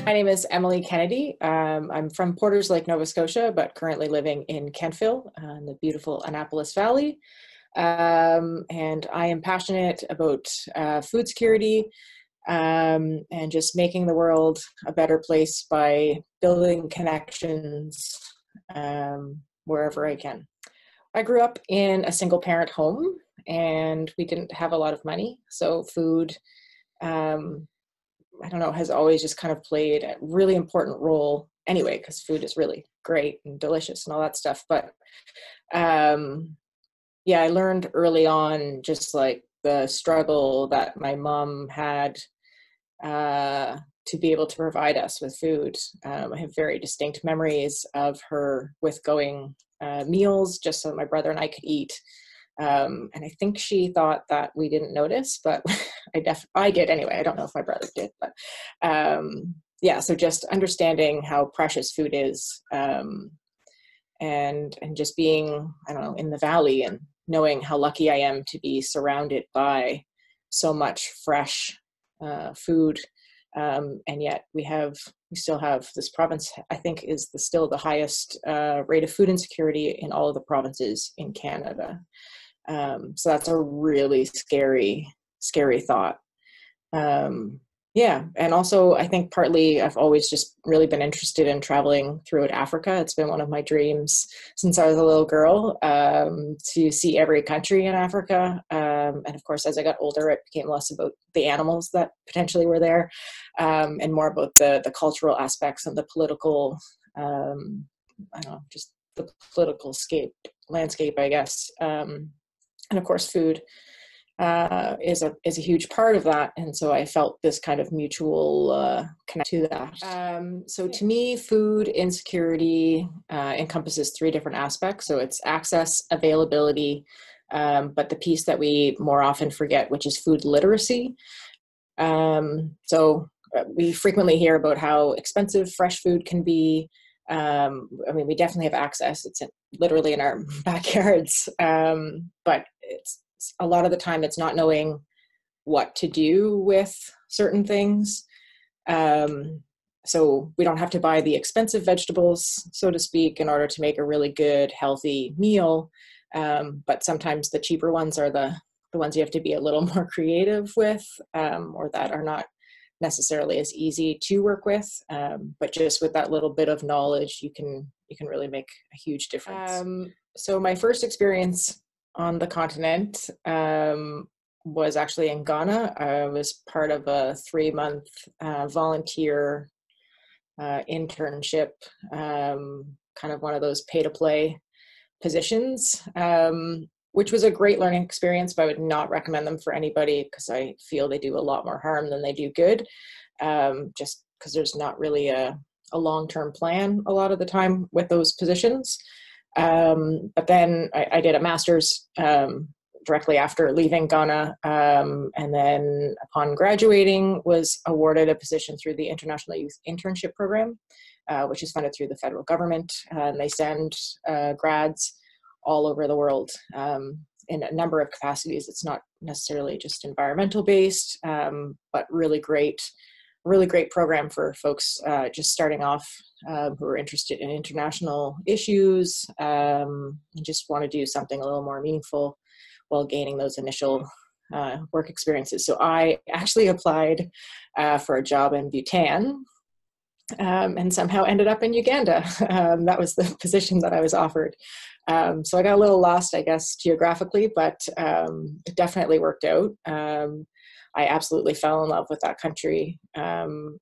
My name is Emily Kennedy. I'm from Porters Lake, Nova Scotia, but currently living in Kentville in the beautiful Annapolis Valley. And I am passionate about food security and just making the world a better place by building connections wherever I can. I grew up in a single parent home and we didn't have a lot of money. So food, I don't know, has always just kind of played a really important role anyway, because food is really great and delicious and all that stuff. But yeah, I learned early on just like the struggle that my mom had to be able to provide us with food. I have very distinct memories of her with going meals just so my brother and I could eat. And I think she thought that we didn't notice, but I did anyway. I don't know if my brother did, but yeah, so just understanding how precious food is and just being, I don't know, in the valley and knowing how lucky I am to be surrounded by so much fresh food. And yet we still have this province, I think is still the highest rate of food insecurity in all of the provinces in Canada. So that's a really scary thought. Yeah. And also I think partly I've always just really been interested in traveling throughout Africa. It's been one of my dreams since I was a little girl, to see every country in Africa. And of course, as I got older, it became less about the animals that potentially were there, and more about the cultural aspects and the political, I don't know, just the political landscape, I guess. And of course, food is a huge part of that, and so I felt this kind of mutual connection to that. So to me, food insecurity encompasses three different aspects. So it's access, availability, but the piece that we more often forget, which is food literacy. So we frequently hear about how expensive fresh food can be. I mean, we definitely have access. It's literally in our backyards, but it's a lot of the time it's not knowing what to do with certain things. So we don't have to buy the expensive vegetables, so to speak, in order to make a really good, healthy meal. But sometimes the cheaper ones are the ones you have to be a little more creative with, or that are not necessarily as easy to work with. But just with that little bit of knowledge, you can really make a huge difference. So my first experience on the continent was actually in Ghana. I was part of a 3-month volunteer internship, kind of one of those pay-to-play positions, which was a great learning experience, but I would not recommend them for anybody because I feel they do a lot more harm than they do good, just because there's not really a long-term plan a lot of the time with those positions. But then I did a master's directly after leaving Ghana, and then upon graduating was awarded a position through the International Youth Internship Program, which is funded through the federal government. And they send grads all over the world in a number of capacities. It's not necessarily just environmental based, but really great program for folks just starting off, who are interested in international issues and just want to do something a little more meaningful while gaining those initial work experiences. So I actually applied for a job in Bhutan and somehow ended up in Uganda. That was the position that I was offered. So I got a little lost, I guess, geographically, but it definitely worked out. I absolutely fell in love with that country, and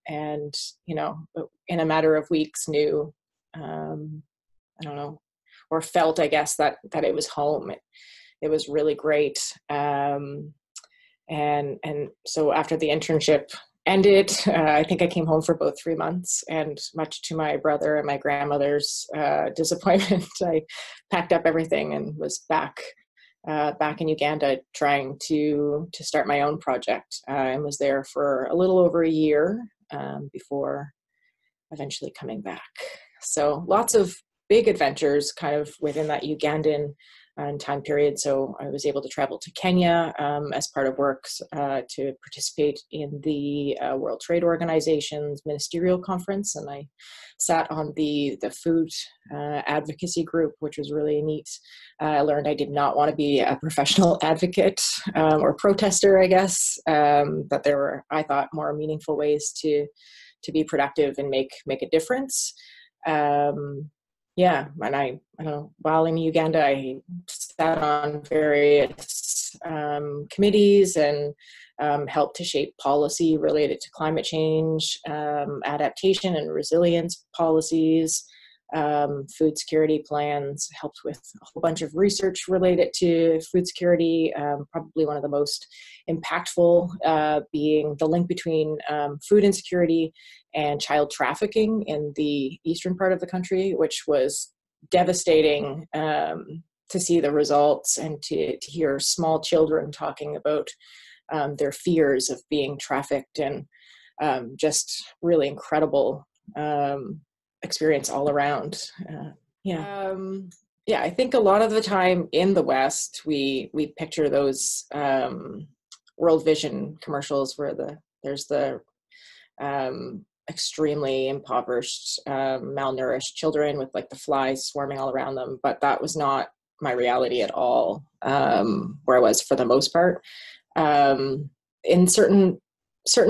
in a matter of weeks knew, I don't know, or felt, I guess, that it was home. It was really great, and so after the internship ended, I think I came home for about 3 months, and much to my brother and my grandmother's disappointment, I packed up everything and was back in Uganda trying to start my own project, and was there for a little over a year before eventually coming back. So lots of big adventures kind of within that Ugandan time period. So I was able to travel to Kenya as part of work to participate in the World Trade Organization's ministerial conference, and I sat on the food advocacy group, which was really neat. I learned I did not want to be a professional advocate or protester, I guess, but there were, I thought, more meaningful ways to be productive and make a difference. Yeah, and I don't know, while in Uganda, I sat on various committees and helped to shape policy related to climate change, adaptation and resilience policies, food security plans, helped with a whole bunch of research related to food security, probably one of the most impactful being the link between food insecurity and child trafficking in the eastern part of the country, which was devastating to see the results and to hear small children talking about their fears of being trafficked, and just really incredible experience all around. Yeah, I think a lot of the time in the West, we picture those World Vision commercials where there's the extremely impoverished, malnourished children with like the flies swarming all around them. But that was not my reality at all, where I was for the most part. In certain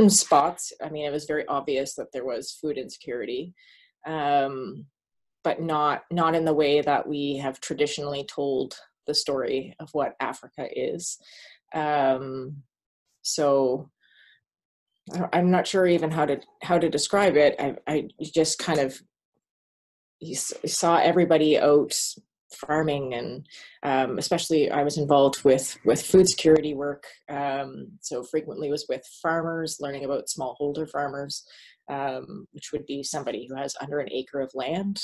spots, I mean, it was very obvious that there was food insecurity, but not in the way that we have traditionally told the story of what Africa is. So I'm not sure even how to describe it. I just kind of saw everybody out farming, and especially I was involved with food security work. So frequently was with farmers, learning about smallholder farmers, which would be somebody who has under an acre of land.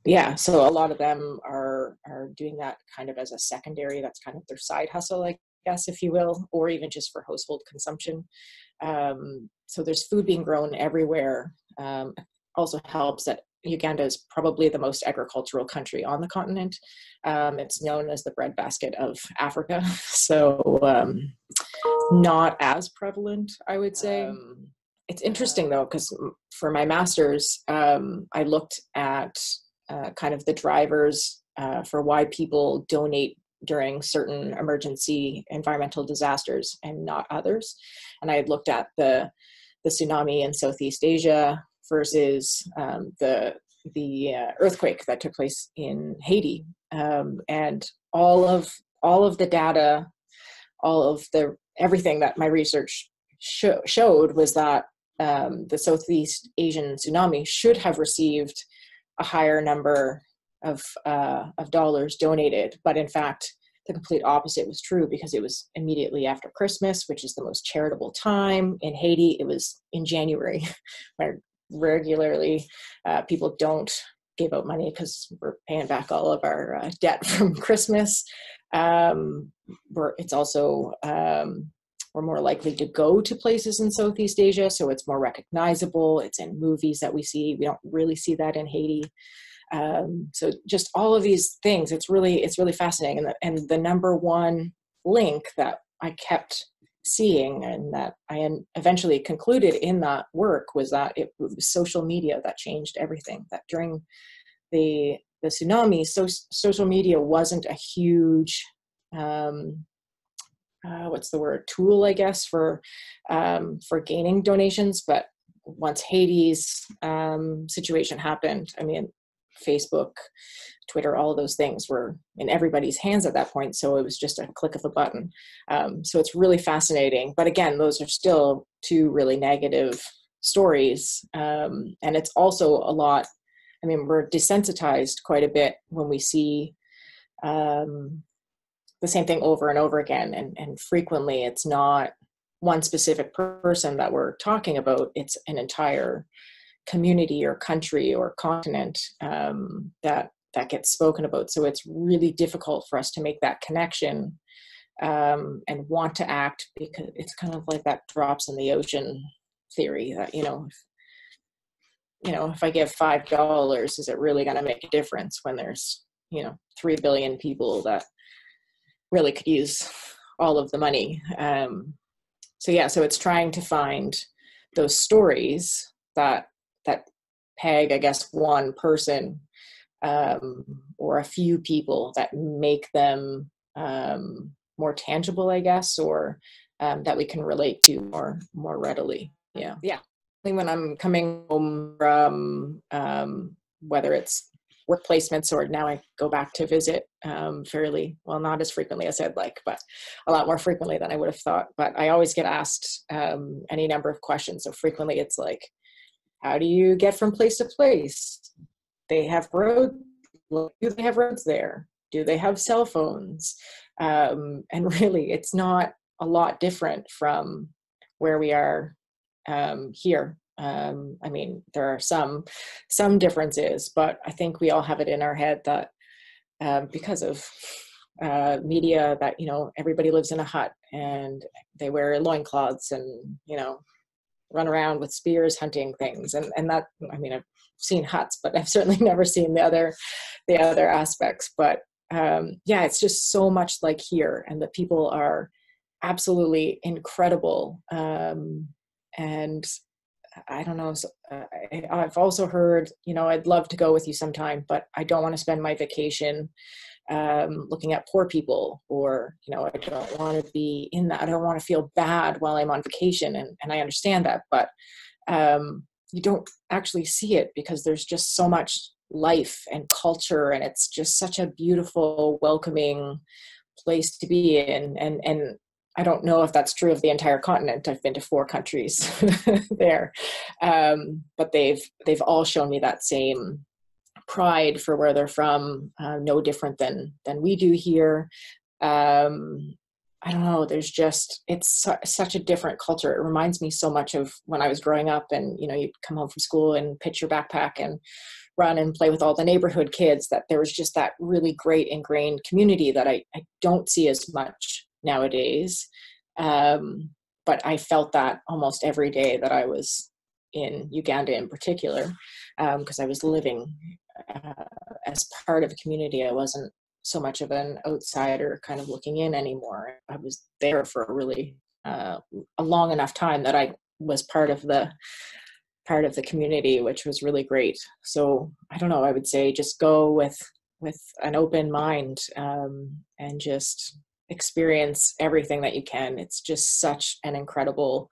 Yeah, so a lot of them are doing that kind of as a secondary, that's kind of their side hustle, I guess, if you will, or even just for household consumption. So there's food being grown everywhere. Also helps that Uganda is probably the most agricultural country on the continent. It's known as the breadbasket of Africa. So not as prevalent, I would say. It's interesting though, because for my master's, I looked at kind of the drivers for why people donate during certain emergency environmental disasters and not others. And I had looked at the tsunami in Southeast Asia versus the earthquake that took place in Haiti, and all of the data, everything that my research showed was that the Southeast Asian tsunami should have received a higher number of dollars donated, but in fact, the complete opposite was true, because it was immediately after Christmas, which is the most charitable time. In Haiti, it was in January, where regularly people don't give out money because we're paying back all of our debt from Christmas. It's also we're more likely to go to places in Southeast Asia, so it's more recognizable. It's in movies that we see. We don't really see that in Haiti. So just all of these things, it's really fascinating. And the number one link that I kept seeing, and that I eventually concluded in that work, was that it was social media that changed everything. That during the tsunami, social media wasn't a huge tool, I guess, for gaining donations. But once Haiti's situation happened, I mean, Facebook, Twitter, all of those things were in everybody's hands at that point. So it was just a click of a button. So it's really fascinating. But again, those are still two really negative stories. And it's also a lot, I mean, we're desensitized quite a bit when we see the same thing over and over again. And frequently it's not one specific person that we're talking about. It's an entire community or country or continent that gets spoken about. So it's really difficult for us to make that connection and want to act, because it's kind of like that drops in the ocean theory that, if I give $5, is it really going to make a difference when there's, 3 billion people that really could use all of the money? So it's trying to find those stories that peg, I guess, one person or a few people that make them more tangible, I guess, or that we can relate to more readily. Yeah. When I'm coming home from whether it's work placements, or now I go back to visit fairly, well, not as frequently as I'd like, but a lot more frequently than I would have thought. But I always get asked any number of questions. So frequently it's like, how do you get from place to place? They have roads. Do they have roads there? Do they have cell phones? And really, it's not a lot different from where we are here. I mean, there are some differences, but I think we all have it in our head that because of media, that everybody lives in a hut and they wear loincloths and run around with spears hunting things, and that, I mean, I've seen huts, but I've certainly never seen the other aspects. But it's just so much like here, and the people are absolutely incredible. And I don't know. I've also heard, I'd love to go with you sometime, but I don't want to spend my vacation looking at poor people, or, I don't want to be in that. I don't want to feel bad while I'm on vacation. And I understand that, but you don't actually see it because there's just so much life and culture, and it's just such a beautiful, welcoming place to be in. And I don't know if that's true of the entire continent. I've been to 4 countries there, but they've all shown me that same pride for where they're from, no different than we do here. I don't know. There's just, it's such a different culture. It reminds me so much of when I was growing up, and you'd come home from school and pitch your backpack and run and play with all the neighborhood kids. That there was just that really great ingrained community that I don't see as much nowadays. But I felt that almost every day that I was in Uganda in particular, because I was living as part of a community. I wasn't so much of an outsider kind of looking in anymore. I was there for a really a long enough time that I was part of the community, which was really great. So I don't know, I would say just go with an open mind, and just experience everything that you can. It's just such an incredible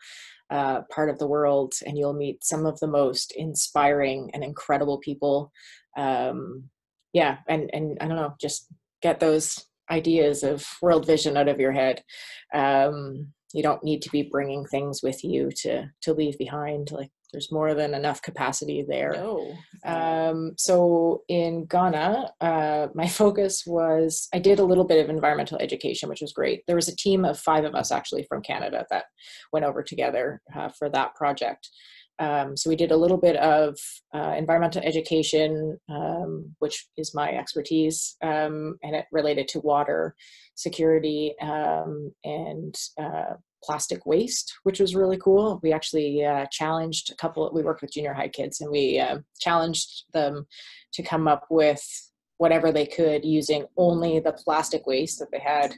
part of the world, and you'll meet some of the most inspiring and incredible people. And I don't know, just get those ideas of world vision out of your head. You don't need to be bringing things with you to leave behind. Like, there's more than enough capacity there. No. So in Ghana, my focus was, I did a little bit of environmental education, which was great. There was a team of 5 of us actually from Canada that went over together for that project. So we did a little bit of environmental education, which is my expertise, and it related to water security and plastic waste, which was really cool. We actually challenged we worked with junior high kids, and we challenged them to come up with whatever they could using only the plastic waste that they had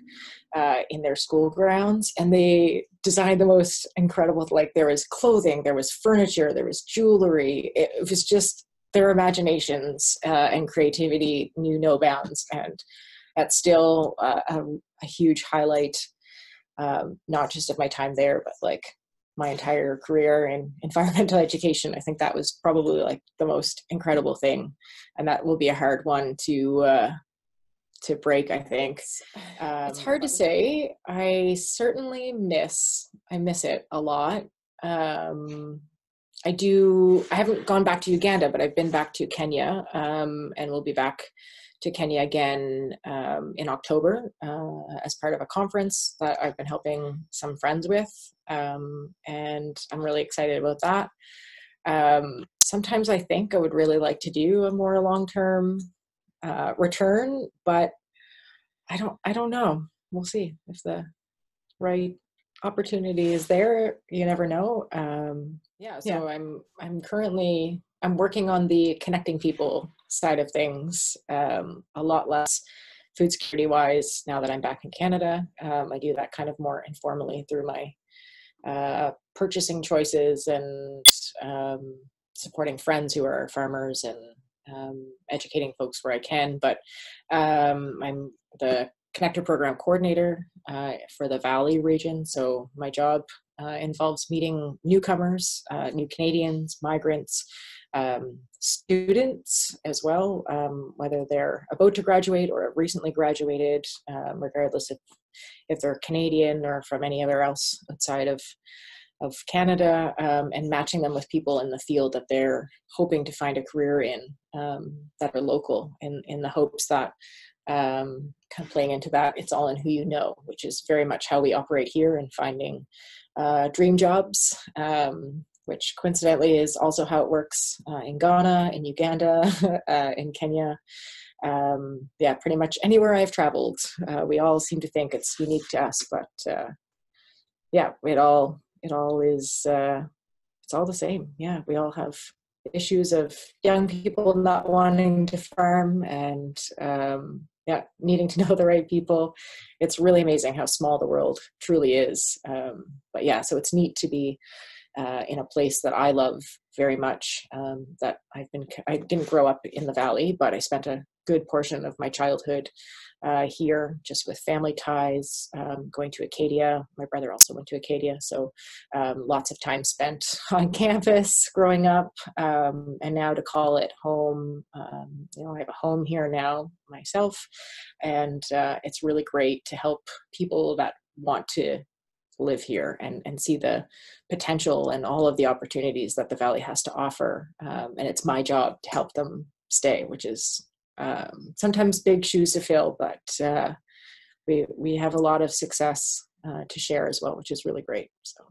in their school grounds. And they designed the most incredible, like, there was clothing, there was furniture, there was jewelry. It was just, their imaginations and creativity knew no bounds. And that's still a huge highlight, not just of my time there, but like my entire career in environmental education. I think that was probably like the most incredible thing, and that will be a hard one to break, I think. It's hard to say. I certainly miss it a lot. I haven't gone back to Uganda, but I've been back to Kenya, and we'll be back to Kenya again in October as part of a conference that I've been helping some friends with, and I'm really excited about that. Sometimes I think I would really like to do a more long-term return, but I don't know. We'll see if the right opportunity is there. You never know. So I'm currently I'm working on the connecting people side of things, a lot less food security wise now that I'm back in Canada. I do that kind of more informally through my purchasing choices and supporting friends who are farmers and educating folks where I can. But I'm the connector program coordinator for the Valley region. So my job involves meeting newcomers, new Canadians, migrants, students as well, whether they're about to graduate or recently graduated, regardless if they're Canadian or from anywhere else outside of Canada, and matching them with people in the field that they're hoping to find a career in, that are local, in the hopes that, kind of playing into that, it's all in who you know, which is very much how we operate here, and finding dream jobs, which coincidentally is also how it works in Ghana, in Uganda, in Kenya. Yeah, pretty much anywhere I've traveled, we all seem to think it's unique to us, but yeah, it all is, it's all the same. Yeah, we all have issues of young people not wanting to farm, and yeah, needing to know the right people. It's really amazing how small the world truly is. But yeah, so it's neat to be in a place that I love very much, that I didn't grow up in the Valley, but I spent a good portion of my childhood here, just with family ties, going to Acadia. My brother also went to Acadia, so lots of time spent on campus growing up, and now to call it home. I have a home here now myself, and it's really great to help people that want to live here and see the potential and all of the opportunities that the Valley has to offer. And it's my job to help them stay, which is sometimes big shoes to fill, but we have a lot of success to share as well, which is really great. So.